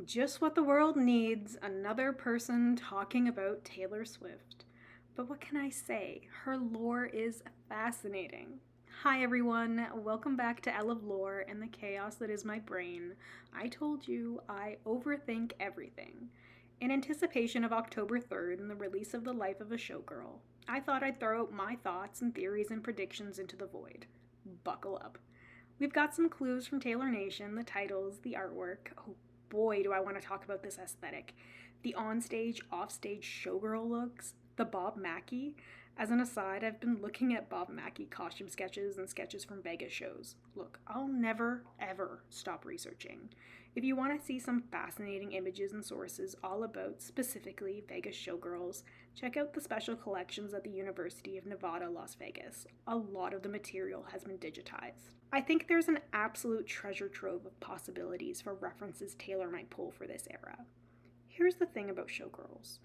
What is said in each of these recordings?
Just what the world needs, another person talking about Taylor Swift. But what can I say? Her lore is fascinating. Hi everyone, welcome back to elleoflore and the chaos that is my brain. I told you I overthink everything. In anticipation of October 3rd and the release of The Life of a Showgirl, I thought I'd throw out my thoughts and theories and predictions into the void. Buckle up. We've got some clues from Taylor Nation, the titles, the artwork. Oh boy, do I want to talk about this aesthetic. The onstage, offstage showgirl looks, the Bob Mackie. As an aside, I've been looking at Bob Mackie costume sketches and sketches from Vegas shows. Look, I'll never, ever stop researching. If you want to see some fascinating images and sources all about specifically Vegas showgirls, check out the special collections at the University of Nevada, Las Vegas. A lot of the material has been digitized. I think there's an absolute treasure trove of possibilities for references Taylor might pull for this era. Here's the thing about showgirls.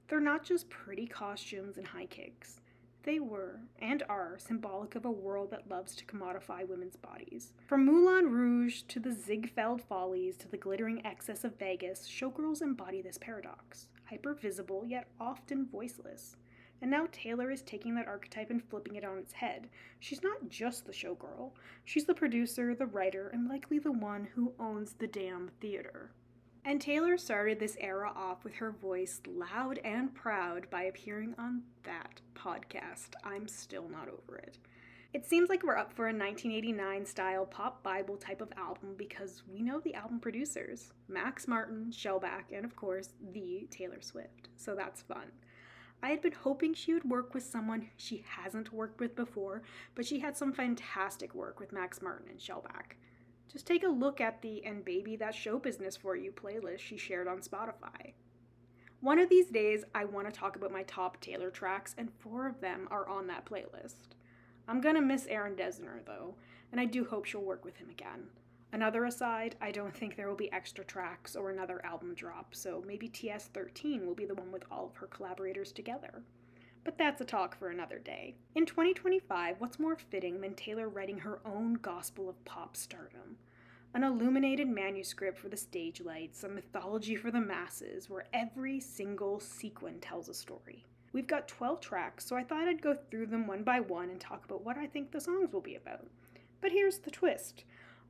They're not just pretty costumes and high kicks. They were, and are, symbolic of a world that loves to commodify women's bodies. From Moulin Rouge to the Ziegfeld Follies to the glittering excess of Vegas, showgirls embody this paradox. Hyper-visible, yet often voiceless. And now Taylor is taking that archetype and flipping it on its head. She's not just the showgirl. She's the producer, the writer, and likely the one who owns the damn theater. And Taylor started this era off with her voice loud and proud by appearing on that podcast. I'm still not over it. It seems like we're up for a 1989 style pop Bible type of album because we know the album producers, Max Martin, Shellback, and of course, the Taylor Swift. So that's fun. I had been hoping she would work with someone she hasn't worked with before, but she had some fantastic work with Max Martin and Shellback. Just take a look at the And Baby That's Show Business For You playlist she shared on Spotify. One of these days, I want to talk about my top Taylor tracks, and 4 of them are on that playlist. I'm gonna miss Aaron Dessner, though, and I do hope she'll work with him again. Another aside, I don't think there will be extra tracks or another album drop, so maybe TS13 will be the one with all of her collaborators together. But that's a talk for another day. In 2025, what's more fitting than Taylor writing her own gospel of pop stardom? An illuminated manuscript for the stage lights, a mythology for the masses, where every single sequin tells a story. We've got 12 tracks, so I thought I'd go through them one by one and talk about what I think the songs will be about. But here's the twist.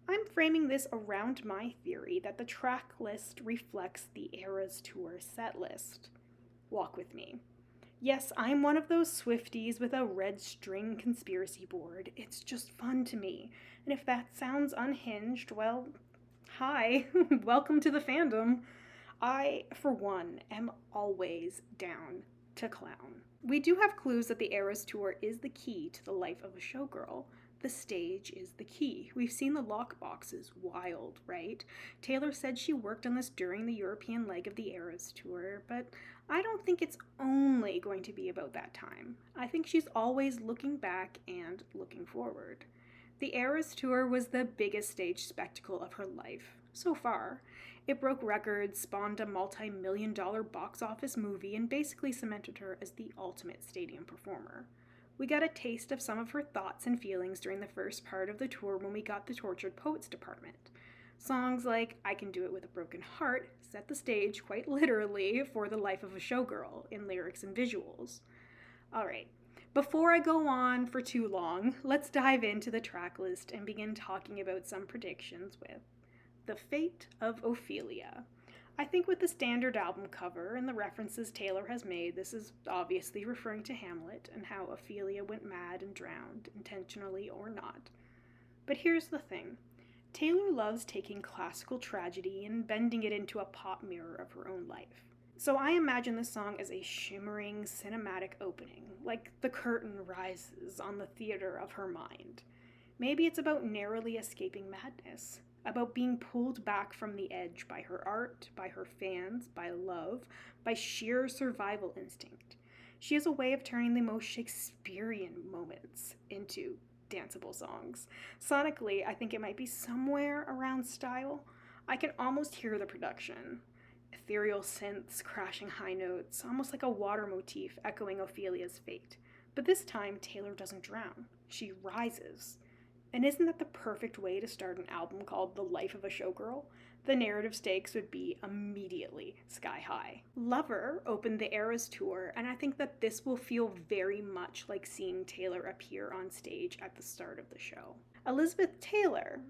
I'm framing this around my theory that the track list reflects the Eras Tour set list. Walk with me. Yes, I'm one of those Swifties with a red string conspiracy board. It's just fun to me. And if that sounds unhinged, well, hi, welcome to the fandom. I, for one, am always down to clown. We do have clues that the Eras Tour is the key to the life of a showgirl. The stage is the key. We've seen the lockboxes. Wild, right? Taylor said she worked on this during the European leg of the Eras Tour, but I don't think it's only going to be about that time. I think she's always looking back and looking forward. The Eras Tour was the biggest stage spectacle of her life, so far. It broke records, spawned a multi-million-dollar box office movie, and basically cemented her as the ultimate stadium performer. We got a taste of some of her thoughts and feelings during the first part of the tour when we got the Tortured Poets department. Songs like I Can Do It With a Broken Heart set the stage, quite literally, for the life of a showgirl in lyrics and visuals. Alright, before I go on for too long, let's dive into the track list and begin talking about some predictions with The Fate of Ophelia. I think with the standard album cover and the references Taylor has made, this is obviously referring to Hamlet and how Ophelia went mad and drowned, intentionally or not. But here's the thing. Taylor loves taking classical tragedy and bending it into a pop mirror of her own life. So I imagine this song as a shimmering, cinematic opening, like the curtain rises on the theater of her mind. Maybe it's about narrowly escaping madness, about being pulled back from the edge by her art, by her fans, by love, by sheer survival instinct. She has a way of turning the most Shakespearean moments into danceable songs. Sonically, I think it might be somewhere around style. I can almost hear the production. Ethereal synths, crashing high notes, almost like a water motif echoing Ophelia's fate. But this time, Taylor doesn't drown. She rises. And isn't that the perfect way to start an album called The Life of a Showgirl? the narrative stakes would be immediately sky high. Lover opened the Eras tour, and I think that this will feel very much like seeing Taylor appear on stage at the start of the show. Elizabeth Taylor.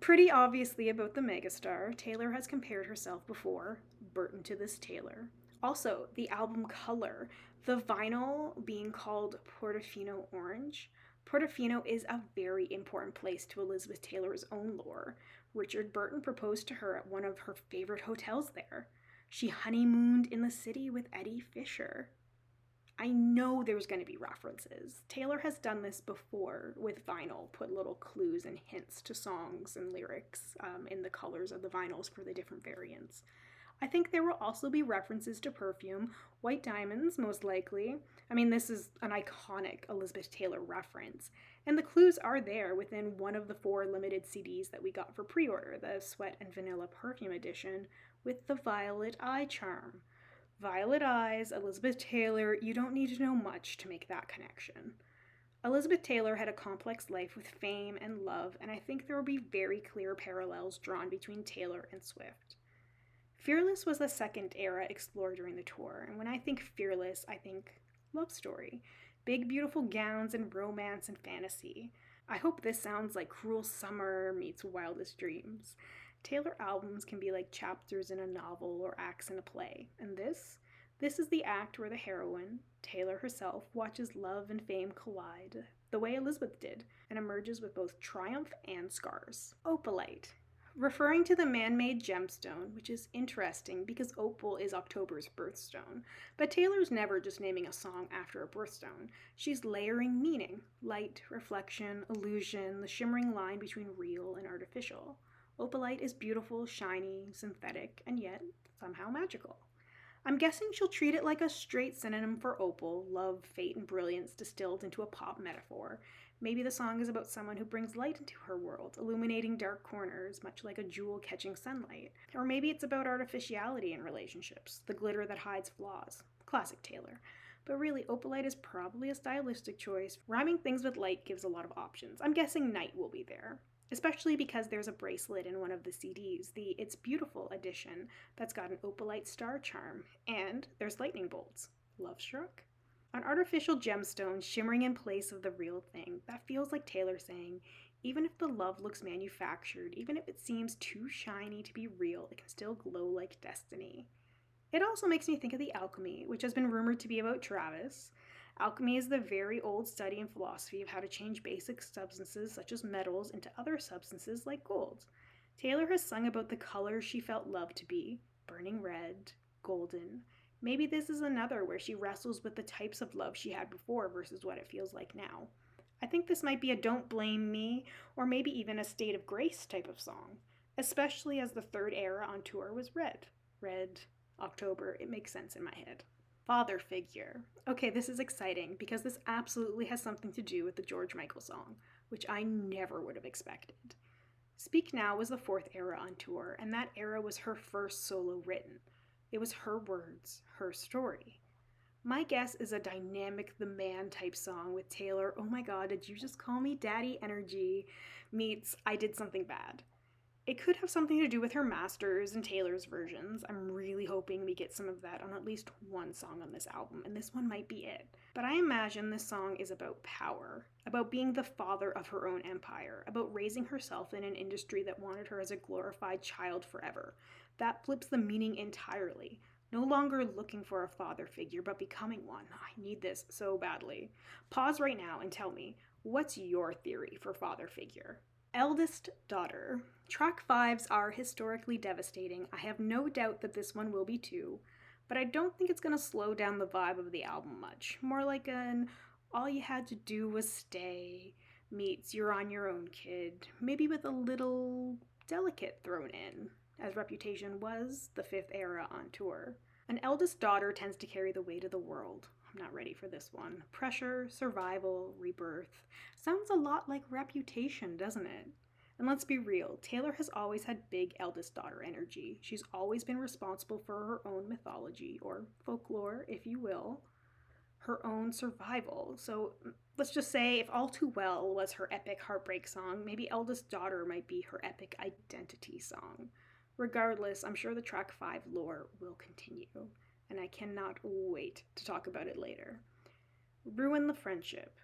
Pretty obviously about the megastar, Taylor has compared herself before, Burton to this Taylor. Also, the album color, the vinyl being called Portofino Orange. Portofino is a very important place to Elizabeth Taylor's own lore. Richard Burton proposed to her at one of her favorite hotels there. She honeymooned in the city with Eddie Fisher. I know there's going to be references. Taylor has done this before with vinyl, put little clues and hints to songs and lyrics in the colors of the vinyls for the different variants. I think there will also be references to perfume, white diamonds most likely. I mean, this is an iconic Elizabeth Taylor reference. And the clues are there within one of the 4 limited CDs that we got for pre-order, the Sweat and Vanilla Perfume Edition with the Violet Eye charm. Violet eyes, Elizabeth Taylor, you don't need to know much to make that connection. Elizabeth Taylor had a complex life with fame and love, and I think there will be very clear parallels drawn between Taylor and Swift. Fearless was the second era explored during the tour, and when I think Fearless, I think love story. Big, beautiful gowns and romance and fantasy. I hope this sounds like Cruel Summer meets Wildest Dreams. Taylor albums can be like chapters in a novel or acts in a play, and this is the act where the heroine, Taylor herself, watches love and fame collide, the way Elizabeth did, and emerges with both triumph and scars. Opalite. Referring to the man-made gemstone, which is interesting because opal is October's birthstone, but Taylor's never just naming a song after a birthstone. She's layering meaning, light, reflection, illusion, the shimmering line between real and artificial. Opalite is beautiful, shiny, synthetic, and yet somehow magical. I'm guessing she'll treat it like a straight synonym for opal, love, fate, and brilliance distilled into a pop metaphor. Maybe the song is about someone who brings light into her world, illuminating dark corners, much like a jewel catching sunlight. Or maybe it's about artificiality in relationships, the glitter that hides flaws. Classic Taylor. But really, Opalite is probably a stylistic choice. Rhyming things with light gives a lot of options. I'm guessing night will be there, especially because there's a bracelet in one of the CDs, the It's Beautiful edition, that's got an opalite star charm, and there's lightning bolts. Love struck? An artificial gemstone shimmering in place of the real thing, that feels like Taylor saying, even if the love looks manufactured, even if it seems too shiny to be real, it can still glow like destiny. It also makes me think of the alchemy, which has been rumored to be about Travis. Alchemy is the very old study and philosophy of how to change basic substances such as metals into other substances like gold. Taylor has sung about the colors she felt love to be, burning red, golden. Maybe this is another where she wrestles with the types of love she had before versus what it feels like now. I think this might be a Don't Blame Me, or maybe even a State of Grace type of song, especially as the third era on tour was red. Red, October, it makes sense in my head. Father figure. Okay, this is exciting because this absolutely has something to do with the George Michael song, which I never would have expected. Speak Now was the fourth era on tour, and that era was her first solo written. It was her words, her story. My guess is a dynamic The Man type song with Taylor, oh my god, did you just call me daddy energy, meets I did something bad. It could have something to do with her masters and Taylor's versions. I'm really hoping we get some of that on at least one song on this album, and this one might be it. But I imagine this song is about power, about being the father of her own empire, about raising herself in an industry that wanted her as a glorified child forever. That flips the meaning entirely. No longer looking for a father figure, but becoming one. I need this so badly. Pause right now and tell me, what's your theory for father figure? Eldest daughter. Track 5s are historically devastating. I have no doubt that this one will be too, but I don't think it's going to slow down the vibe of the album much. More like an all you had to do was stay meets you're on your own kid, maybe with a little delicate thrown in, as Reputation was the fifth era on tour. An eldest daughter tends to carry the weight of the world. I'm not ready for this one. Pressure, survival, rebirth. Sounds a lot like Reputation, doesn't it? And let's be real, Taylor has always had big eldest daughter energy. She's always been responsible for her own mythology, or folklore, if you will, her own survival. So let's just say if All Too Well was her epic heartbreak song, maybe Eldest Daughter might be her epic identity song. Regardless, I'm sure the track 5 lore will continue, and I cannot wait to talk about it later. Ruin the Friendship.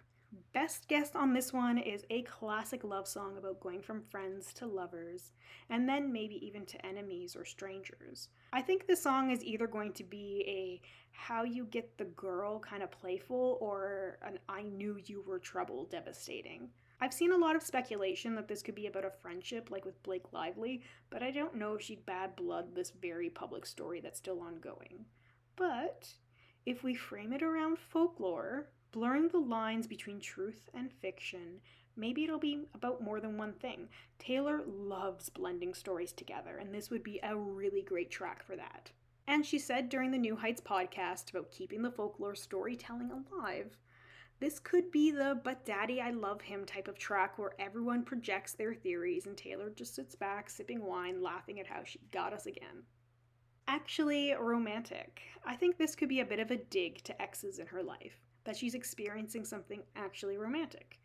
Best guess on this one is a classic love song about going from friends to lovers, and then maybe even to enemies or strangers. I think this song is either going to be a how you get the girl kind of playful, or an I knew you were trouble devastating. I've seen a lot of speculation that this could be about a friendship like with Blake Lively, but I don't know if she'd bad blood this very public story that's still ongoing. But if we frame it around folklore, blurring the lines between truth and fiction, maybe it'll be about more than one thing. Taylor loves blending stories together, and this would be a really great track for that. And she said during the New Heights podcast about keeping the folklore storytelling alive. This could be the "but daddy, I love him" type of track where everyone projects their theories and Taylor just sits back, sipping wine, laughing at how she got us again. Actually, romantic. I think this could be a bit of a dig to exes in her life, that she's experiencing something actually romantic.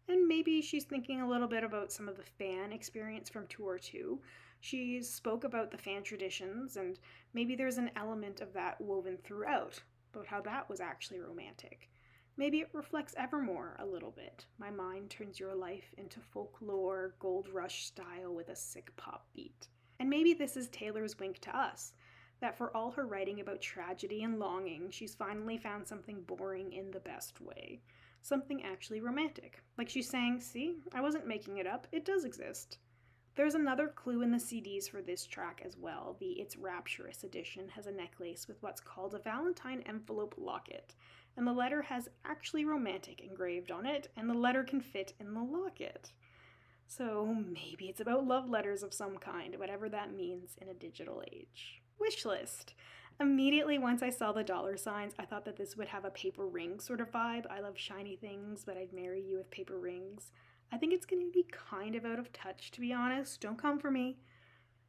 And maybe she's thinking a little bit about some of the fan experience from Tour 2. She spoke about the fan traditions, and maybe there's an element of that woven throughout, about how that was actually romantic. Maybe it reflects Evermore a little bit. My mind turns your life into folklore, gold rush style with a sick pop beat. And maybe this is Taylor's wink to us, that for all her writing about tragedy and longing, she's finally found something boring in the best way. Something actually romantic. Like she's saying, see, I wasn't making it up, it does exist. There's another clue in the CDs for this track as well. The It's Rapturous edition has a necklace with what's called a Valentine envelope locket, and the letter has actually romantic engraved on it, and the letter can fit in the locket. So maybe it's about love letters of some kind, whatever that means in a digital age. Wishlist. Immediately once I saw the dollar signs, I thought that this would have a paper ring sort of vibe. I love shiny things, but I'd marry you with paper rings. I think it's going to be kind of out of touch, to be honest. Don't come for me.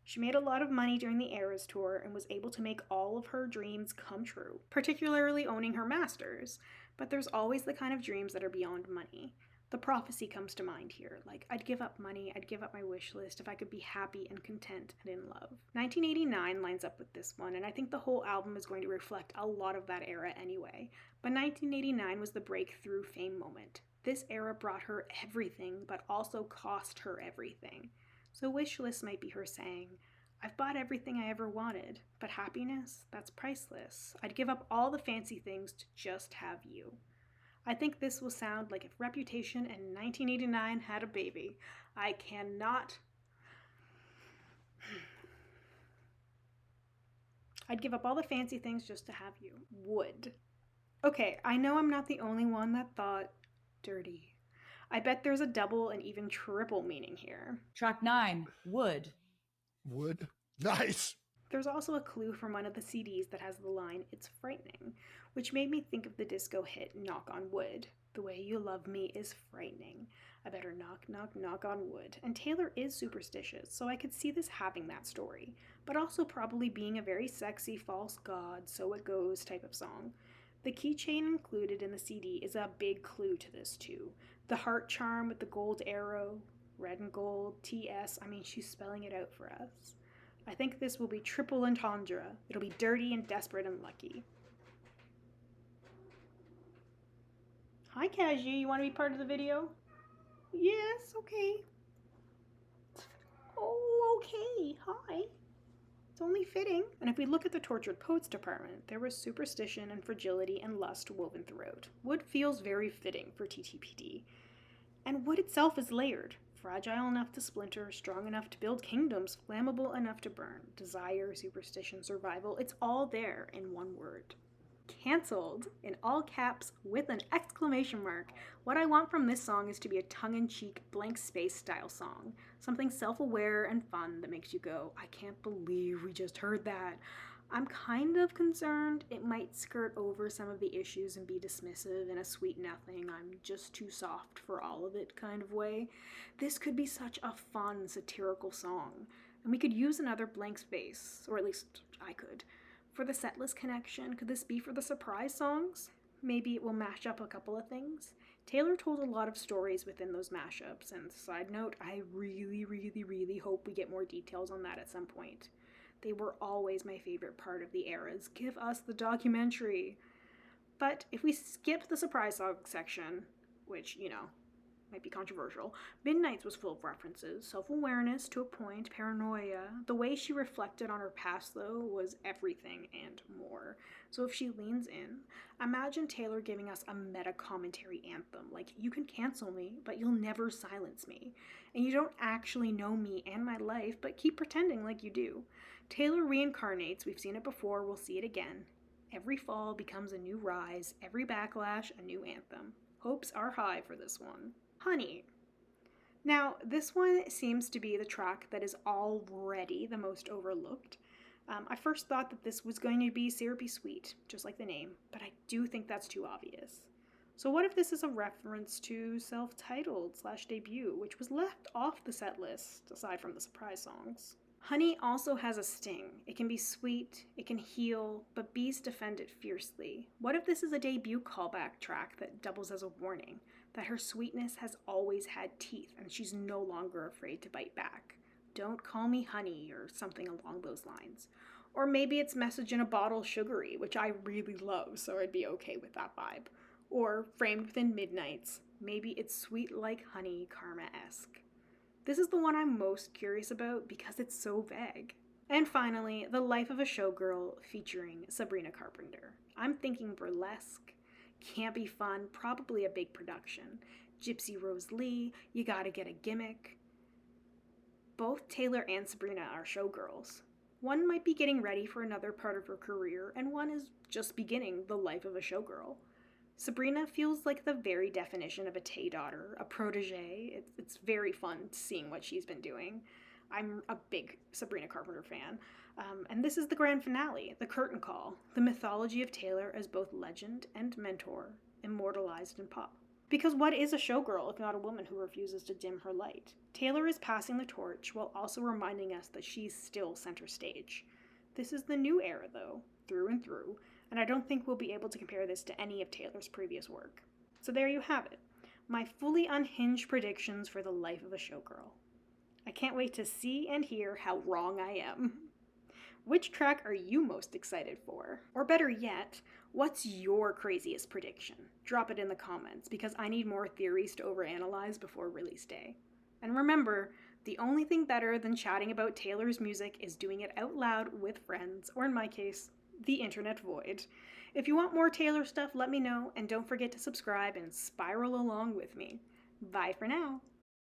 She made a lot of money during the Eras tour and was able to make all of her dreams come true, particularly owning her masters. But there's always the kind of dreams that are beyond money. The prophecy comes to mind here, like I'd give up money, I'd give up my wish list if I could be happy and content and in love. 1989 lines up with this one, and I think the whole album is going to reflect a lot of that era anyway. But 1989 was the breakthrough fame moment. This era brought her everything, but also cost her everything. So Wishlist might be her saying, I've bought everything I ever wanted, but happiness, that's priceless. I'd give up all the fancy things to just have you. I think this will sound like if Reputation and 1989 had a baby. I cannot. I'd give up all the fancy things just to have you. Would. Okay, I know I'm not the only one that thought dirty. I bet there's a double and even triple meaning here. Track 9, Wood. Wood? Nice! There's also a clue from one of the CDs that has the line, "It's frightening," which made me think of the disco hit Knock on Wood. The way you love me is frightening. I better knock, knock, knock on wood. And Taylor is superstitious, so I could see this having that story, but also probably being a very sexy false god, so it goes type of song. The keychain included in the CD is a big clue to this too. The heart charm with the gold arrow, red and gold, TS, she's spelling it out for us. I think this will be triple entendre. It'll be dirty and desperate and lucky. Hi, Cashew. You want to be part of the video? Yes, okay. Oh, okay. Hi. It's only fitting. And if we look at the Tortured Poets department, there was superstition and fragility and lust woven throughout. Wood feels very fitting for TTPD. And wood itself is layered. Fragile enough to splinter, strong enough to build kingdoms, flammable enough to burn. Desire, superstition, survival, it's all there in one word. Cancelled, in all caps with an exclamation mark. What I want from this song is to be a tongue-in-cheek, blank space style song. Something self-aware and fun that makes you go, I can't believe we just heard that. I'm kind of concerned it might skirt over some of the issues and be dismissive in a sweet nothing, I'm just too soft for all of it kind of way. This could be such a fun, satirical song, and we could use another blank space, or at least I could. For the setlist connection, could this be for the surprise songs? Maybe it will mash up a couple of things. Taylor told a lot of stories within those mashups, and side note, I really hope we get more details on that at some point. They were always my favorite part of the eras. Give us the documentary. But if we skip the surprise song section, which, might be controversial, Midnight's was full of references, self-awareness to a point, paranoia. The way she reflected on her past, though, was everything and more. So if she leans in, imagine Taylor giving us a meta-commentary anthem, like, you can cancel me, but you'll never silence me. And you don't actually know me and my life, but keep pretending like you do. Taylor reincarnates, we've seen it before, we'll see it again. Every fall becomes a new rise, every backlash a new anthem. Hopes are high for this one. Honey. Now, this one seems to be the track that is already the most overlooked. I first thought that this was going to be Syrupy Sweet, just like the name, but I do think that's too obvious. So what if this is a reference to self-titled / debut, which was left off the set list, aside from the surprise songs? Honey also has a sting. It can be sweet, it can heal, but bees defend it fiercely. What if this is a debut callback track that doubles as a warning, that her sweetness has always had teeth and she's no longer afraid to bite back? Don't call me honey, or something along those lines. Or maybe it's message in a bottle sugary, which I really love, so I'd be okay with that vibe. Or framed within Midnight's, maybe it's sweet like honey, karma-esque. This is the one I'm most curious about because it's so vague. And finally, The Life of a Showgirl featuring Sabrina Carpenter. I'm thinking burlesque, campy fun, probably a big production. Gypsy Rose Lee, you gotta get a gimmick. Both Taylor and Sabrina are showgirls. One might be getting ready for another part of her career, and one is just beginning the life of a showgirl. Sabrina feels like the very definition of a Tay daughter, a protege. It's very fun seeing what she's been doing. I'm a big Sabrina Carpenter fan. And this is the grand finale, the curtain call, the mythology of Taylor as both legend and mentor, immortalized in pop. Because what is a showgirl if not a woman who refuses to dim her light? Taylor is passing the torch while also reminding us that she's still center stage. This is the new era, though, through and through, and I don't think we'll be able to compare this to any of Taylor's previous work. So there you have it, my fully unhinged predictions for the life of a showgirl. I can't wait to see and hear how wrong I am. Which track are you most excited for? Or better yet, what's your craziest prediction? Drop it in the comments, because I need more theories to overanalyze before release day. And remember, the only thing better than chatting about Taylor's music is doing it out loud with friends, or in my case, the internet void. If you want more Taylor stuff, let me know, and don't forget to subscribe and spiral along with me. Bye for now.